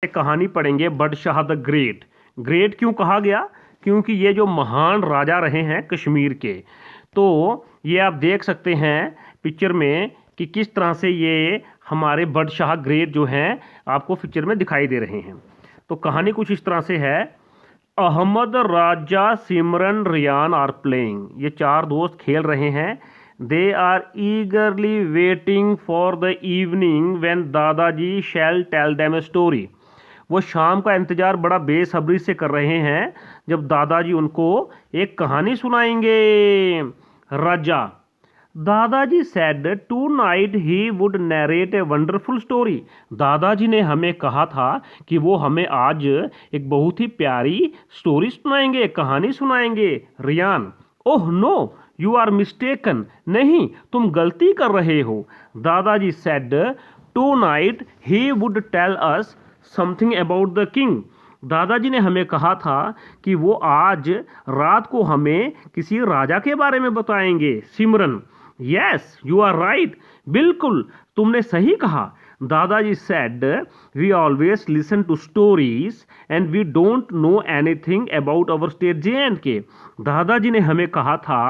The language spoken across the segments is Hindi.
कहानी पढ़ेंगे बडशाह द ग्रेट। ग्रेट क्यों कहा गया? क्योंकि ये जो महान राजा रहे हैं कश्मीर के, तो ये आप देख सकते हैं पिक्चर में कि किस तरह से ये हमारे बडशाह ग्रेट जो हैं आपको पिक्चर में दिखाई दे रहे हैं। तो कहानी कुछ इस तरह से है। Ahmed, Raja, Simran, Riyan are playing. ये चार दोस्त खेल रहे हैं। They are eagerly waiting for the evening when dadaji shall tell them a story. वो शाम का इंतजार बड़ा बेसब्री से कर रहे हैं जब दादाजी उनको एक कहानी सुनाएंगे। Raja, dadaji said tonight he would narrate a wonderful story. दादाजी ने हमें कहा था कि वो हमें आज एक बहुत ही प्यारी स्टोरी सुनाएंगे, कहानी सुनाएंगे। Riyan, oh no, you are mistaken. नहीं, तुम गलती कर रहे हो। Dadaji said tonight he would tell us something about the king. दादाजी ने हमें कहा था कि वो आज रात को हमें किसी राजा के बारे में बताएंगे। Simran, yes you are right, बिल्कुल तुमने सही कहा। Dadaji said we always listen to stories and we don't know anything about our state JNK। दादाजी ने हमें कहा था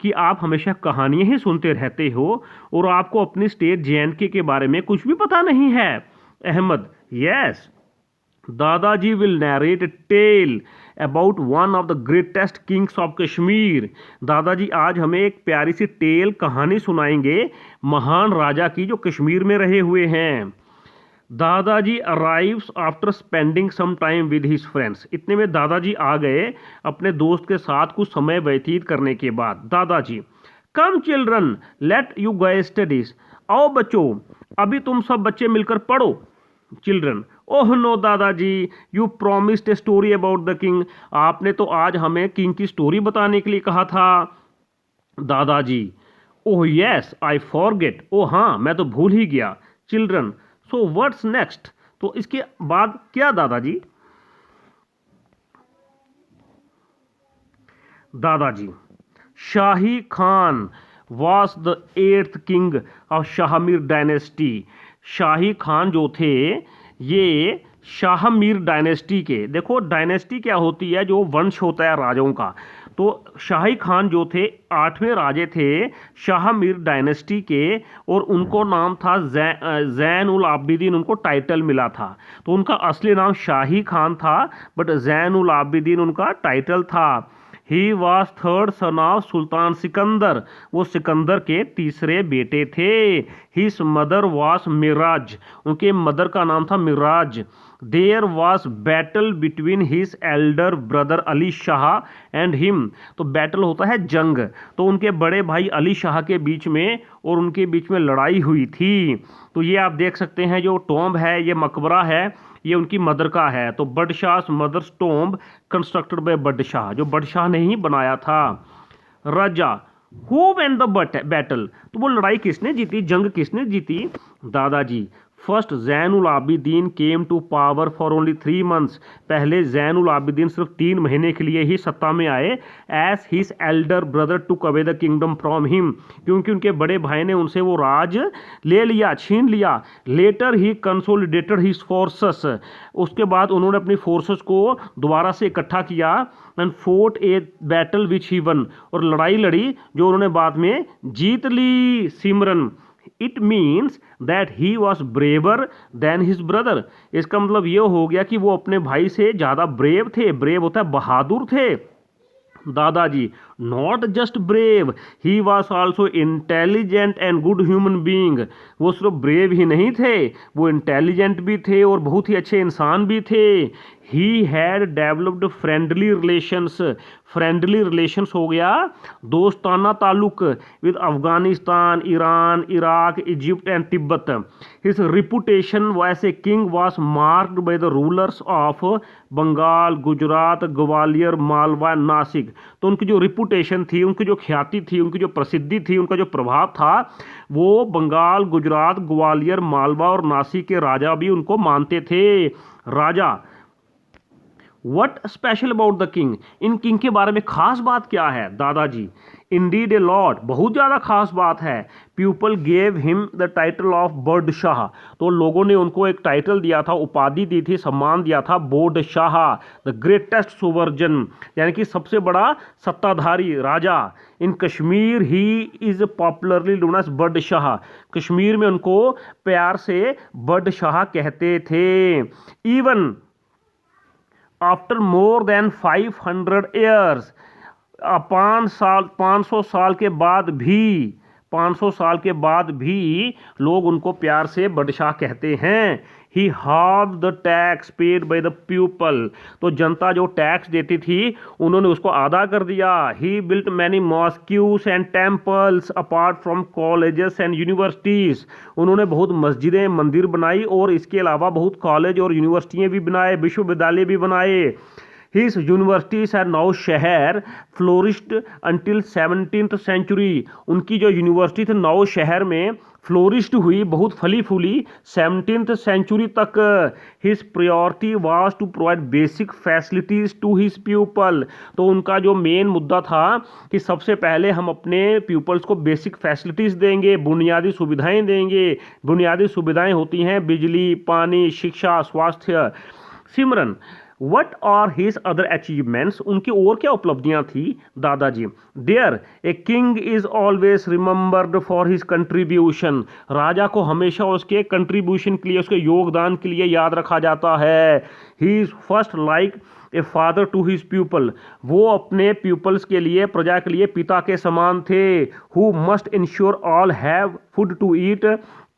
कि आप हमेशा कहानियां ही सुनते रहते हो और आपको अपनी स्टेट JNK के बारे में कुछ भी पता नहीं है। Ahmed, yes, dadaji will narrate a tale about one of the greatest kings of Kashmir. दादाजी आज हमें एक प्यारी सी टेल, कहानी सुनाएंगे महान राजा की जो कश्मीर में रहे हुए हैं। Dadaji arrives after spending some time with his friends. इतने में दादाजी आ गए अपने दोस्त के साथ कुछ समय व्यतीत करने के बाद। दादाजी, come children, let you guys studies. आओ बच्चों, अभी तुम सब बच्चे मिलकर पढ़ो। चिल्ड्रन, ओह नो दादाजी, you promised a story about the king. आपने तो आज हमें किंग की स्टोरी बताने के लिए कहा था। दादाजी, ओह यस आई फॉरगेट। ओ हाँ, मैं तो भूल ही गया। Children, so what's next? तो इसके बाद क्या दादाजी? दादाजी, Shahi Khan was the 8th king of Shahmir dynasty. Shahi Khan जो थे ये शाहमीर डायनेस्टी के, देखो डायनेस्टी क्या होती है, जो वंश होता है राजाओं का। तो शाही खान जो थे 8वें राजे थे शाहमीर डायनेस्टी के, और उनको नाम था जैन उल आबिदीन, उनको टाइटल मिला था। तो उनका असली नाम शाही खान था, बट जैन उल आबिदीन उनका टाइटल था। He was third son of sultan Sikandar. वो सिकंदर के तीसरे बेटे थे। हिज मदर वॉज मिराज, उनके मदर का नाम था Miraj. There was battle between his elder brother Ali Shah and him. तो बैटल होता है जंग, तो उनके बड़े भाई अली शाह के बीच में और उनके बीच में लड़ाई हुई थी। तो ये आप देख सकते हैं जो टॉम्ब है, ये मकबरा है, ये उनकी मदर का है। तो Budshah mother's tomb constructed by Budshah, जो बडशाह ने ही बनाया था। Raja, who won the battle? तो वो लड़ाई किसने जीती, जंग किसने जीती? Dadaji, first Zain ul Abidin came to power for only 3 months। पहले जैन उल आबिदीन सिर्फ 3 महीने के लिए ही सत्ता में आए। As his elder brother took away the kingdom from him, क्योंकि उनके बड़े भाई ने उनसे वो राज ले लिया, छीन लिया। लेटर ही कंसोलिडेटेड हिज फोर्सेस। उसके बाद उन्होंने अपनी फोर्सेस को दोबारा से इकट्ठा किया। And fought a battle which he won, और लड़ाई लड़ी जो उन्होंने बाद में जीत ली। Simran, it means that he was braver than his brother. इसका मतलब ये हो गया कि वो अपने भाई से ज़्यादा ब्रेव थे। ब्रेव होता है बहादुर थे। दादाजी, not just brave, he was also intelligent and good human being. वो सिर्फ ब्रेव ही नहीं थे, वो इंटेलिजेंट भी थे और बहुत ही अच्छे इंसान भी थे। He had developed friendly relations. Friendly relations हो गया दोस्ताना ताल्लुक with Afghanistan, Iran, Iraq, Egypt and Tibet. His reputation वैसे king was marked by the rulers of Bengal, Gujarat, Gwalior, Malwa, Nashik. तो उनकी जो रिपुटेशन थी, उनकी जो ख्याति थी, उनकी जो प्रसिद्धि थी, उनका जो प्रभाव था, वो बंगाल, गुजरात, ग्वालियर, मालवा और नासिक के राजा भी उनको मानते थे। राजा, what special about the king, इन किंग के बारे में खास बात क्या है दादाजी? इंडीड ए लॉट, बहुत ज़्यादा खास बात है। People gave him the title of bird Shah, तो लोगों ने उनको एक टाइटल दिया था, उपाधि दी थी, सम्मान दिया था, Bud Shah, the greatest sovereign, यानी कि सबसे बड़ा सत्ताधारी राजा। In Kashmir he is popularly known as Bud Shah, Kashmir में उनको प्यार से बर्ड शाह कहते थे। Even after more than 500 years, 500 साल के बाद भी, 500 साल के बाद भी लोग उनको प्यार से बडशाह कहते हैं। He half the tax paid by the people, तो जनता जो टैक्स देती थी उन्होंने उसको आधा कर दिया। He built many mosques and temples apart from colleges and universities, उन्होंने बहुत मस्जिदें मंदिर बनाई और इसके अलावा बहुत कॉलेज और यूनिवर्सिटियाँ भी बनाए, विश्वविद्यालय भी बनाए। His universities are now शहर फ्लोरिस्ट अंटिल 17th सेंचुरी, उनकी जो यूनिवर्सिटी थी नौ शहर में फ्लोरिस्ट हुई, बहुत फली फूली 17th सेंचुरी तक। His priority was to provide basic facilities to his people, तो उनका जो मेन मुद्दा था कि सबसे पहले हम अपने पीपल्स को बेसिक फैसिलिटीज़ देंगे, बुनियादी सुविधाएं देंगे। बुनियादी सुविधाएं होती हैं बिजली, पानी, शिक्षा, स्वास्थ्य। Simran, what are his other achievements, उनकी और क्या उपलब्धियां थी दादाजी? There a king is always remembered for his contribution, राजा को हमेशा उसके कंट्रीब्यूशन के लिए, उसके योगदान के लिए याद रखा जाता है। He is first like a father to his people, वो अपने पीपल्स के लिए, प्रजा के लिए पिता के समान थे। Who must ensure all have food to eat,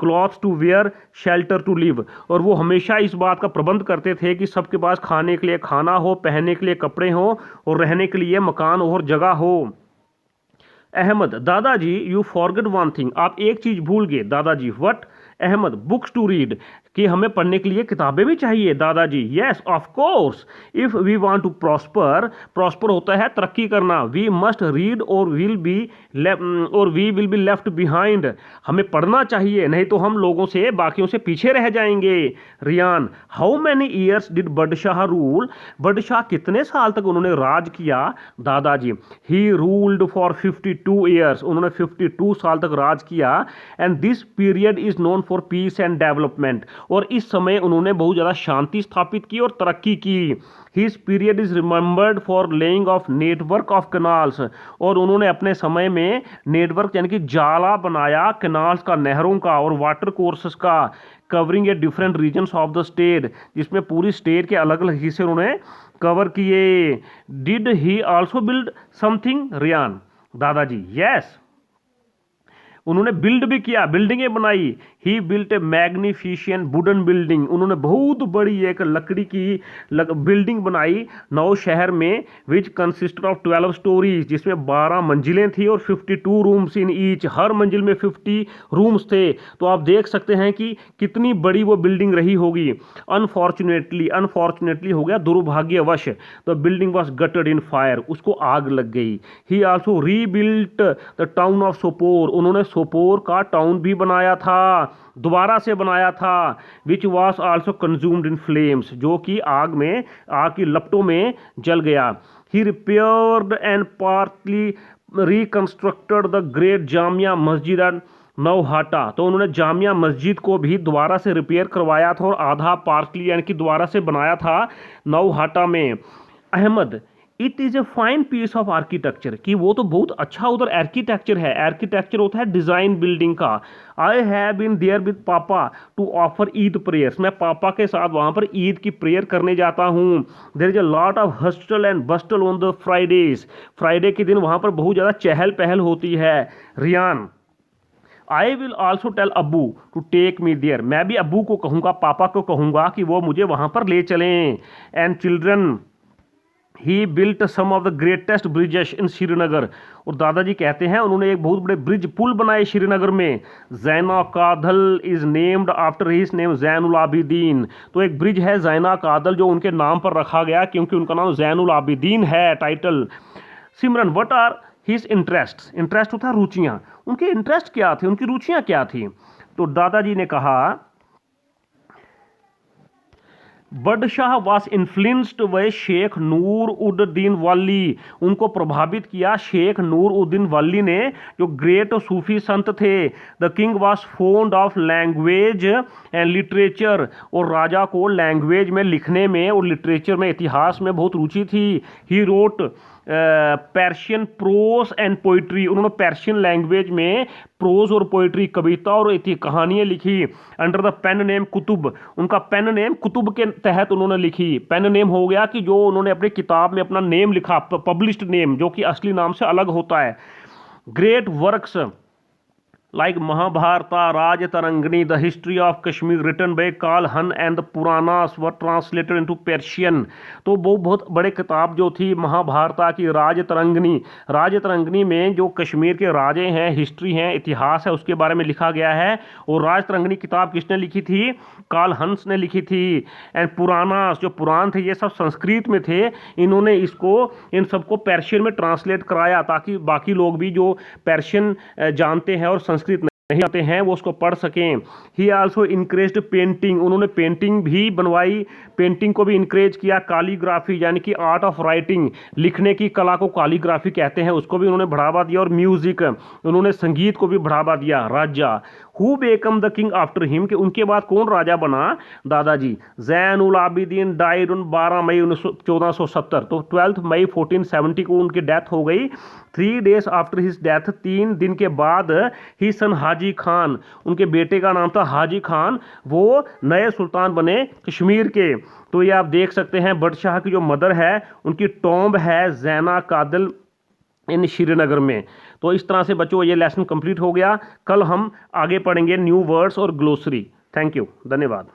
clothes to wear, shelter to live, और वो हमेशा इस बात का प्रबंध करते थे कि सबके पास खाने के लिए खाना हो, पहनने के लिए कपड़े हो और रहने के लिए मकान और जगह हो। अहमद, दादाजी यू फॉरगेट वन थिंग, आप एक चीज भूल गए दादाजी। What? Ahmed, books to read, कि हमें पढ़ने के लिए किताबें भी चाहिए दादाजी। Yes of course, if we want to prosper, prosper होता है तरक्की करना, वी मस्ट रीड और we will be left behind, हमें पढ़ना चाहिए नहीं तो हम लोगों से, बाकियों से पीछे रह जाएंगे। Riyan, how many years did Budshah rule, Budshah कितने साल तक उन्होंने राज किया दादाजी? ही रूल्ड फॉर 52 ईयर्स, उन्होंने 52 साल तक राज किया। And this period is known for piece and development, और इस समय उन्होंने बहुत ज़्यादा शांति स्थापित की और तरक्की की। His period is remembered for laying of network of canals, और उन्होंने अपने समय में नेटवर्क यानी कि जाला बनाया कैनाल्स का, नहरों का और वाटर कोर्सेस का, covering a different regions of the state, जिसमें पूरी स्टेट के अलग अलग हिस्से उन्होंने कवर किए। Did he also build something? Riyan, dadaji yes, उन्होंने बिल्ड भी किया, बिल्डिंगें बनाई। He built a magnificent wooden building, उन्होंने बहुत बड़ी एक लकड़ी की बिल्डिंग बनाई नौ शहर में, विच कंसिस्टेड ऑफ 12 स्टोरीज, जिसमें 12 मंजिलें थी और 52 रूम्स इन ईच, हर मंजिल में 50 रूम्स थे। तो आप देख सकते हैं कि कितनी बड़ी वो बिल्डिंग रही होगी। अनफॉर्चुनेटली हो गया दुर्भाग्यवश, the building was gated in fire, उसको आग लग गई। ही also rebuilt the town of Sopore, उन्होंने सोपोर का टाउन भी बनाया था, दोबारा से बनाया था। Which was also consumed in flames, जो कि आग की लपटों में जल गया। He repaired and partly reconstructed the great Jamia Masjid at नौहाटा, तो उन्होंने जामिया मस्जिद को भी दोबारा से रिपेयर करवाया था और आधा पार्टली यानी कि दोबारा से बनाया था नौहाटा में। Ahmed, it is a fine piece of architecture, कि वो तो बहुत अच्छा उधर आर्किटेक्चर है। आर्किटेक्चर होता है डिज़ाइन बिल्डिंग का। I have been there with papa to offer Eid prayers, मैं पापा के साथ वहाँ पर ईद की प्रेयर करने जाता हूँ। There is a lot of hustle and bustle on the Fridays, Friday के दिन वहाँ पर बहुत ज़्यादा चहल पहल होती है। Riyan, I will also tell abbu to take me there, मैं भी अब्बू को कहूँगा, पापा को कहूँगा कि वो मुझे वहाँ पर ले चलें। And children, he built some of the greatest bridges in Srinagar, और दादाजी कहते हैं उन्होंने एक बहुत बड़े ब्रिज पुल बनाए श्रीनगर में। Zaina Kadal is named after his name Zainul Abidin, तो एक ब्रिज है जैना कादल जो उनके नाम पर रखा गया क्योंकि उनका नाम जैनुल आबिदीन है title. Simran, what are his interest, interest होता है रुचियाँ, उनके इंटरेस्ट क्या थे, उनकी रुचियाँ क्या थी? तो दादाजी ने कहा Budshah was influenced by Sheikh Nur ud Din वाली, उनको प्रभावित किया शेख नूर उद्दीन वाली ने, जो ग्रेट सूफी संत थे। The king was found of language and literature, और राजा को लैंग्वेज में लिखने में और लिटरेचर में, इतिहास में बहुत रुचि थी। He wrote Persian prose and poetry, उन्होंने पर्शियन लैंग्वेज में प्रोज और पोइट्री, कविता और कहानियाँ लिखी। Under the pen name Qutub, उनका पेन नेम कुतुब के तहत उन्होंने लिखी। पेन नेम हो गया कि जो उन्होंने अपनी किताब में अपना नेम लिखा, पब्लिश्ड नेम, जो कि असली नाम से अलग होता है। Great works like Mahabharata, Rajtarangani, the history of Kashmir written by Kal Han and the Puranas were translated into Persian। तो वो बहुत बड़े किताब जो थी महाभारता की, राजतरंगिणी, राजतरंगिणी में जो कश्मीर के राजे हैं, हिस्ट्री हैं, इतिहास है, उसके बारे में लिखा गया है। और राजतरंगिणी किताब किसने लिखी थी? काल हंस ने लिखी थी। एंड पुरानास, जो पुराण थे, ये सब संस्कृत में थे, इन्होंने इसको, इन सबको पर्शियन में ट्रांसलेट कराया, ताकि बाकी लोग भी जो पर्शियन जानते हैं और संस्कृत नहीं आते हैं वो उसको पढ़ सकें। ही आल्सो इनक्रेज्ड पेंटिंग, उन्होंने पेंटिंग भी बनवाई, पेंटिंग को भी इनक्रेज किया। कालीग्राफी यानी कि आर्ट ऑफ राइटिंग, लिखने की कला को कालीग्राफी कहते हैं, उसको भी उन्होंने बढ़ावा दिया। और म्यूजिक, उन्होंने संगीत को भी बढ़ावा दिया। राजा who became the king after him, कि उनके बाद कौन राजा बना? दादाजी। Zain ul Abidin died on 12 May 1470, तो 12 मई 1470 को उनकी डेथ हो गई। 3 days आफ्टर हिज डेथ, 3 दिन के बाद, ही सन हाजी खान, उनके बेटे का नाम था हाजी खान, वो नए सुल्तान बने कश्मीर के। तो ये आप देख सकते हैं, बडशाह की जो मदर है उनकी टॉम्ब है जैना कादल इन श्रीनगर में। तो इस तरह से बच्चों ये लेसन कंप्लीट हो गया। कल हम आगे पढ़ेंगे न्यू वर्ड्स और ग्लोसरी। थैंक यू, धन्यवाद।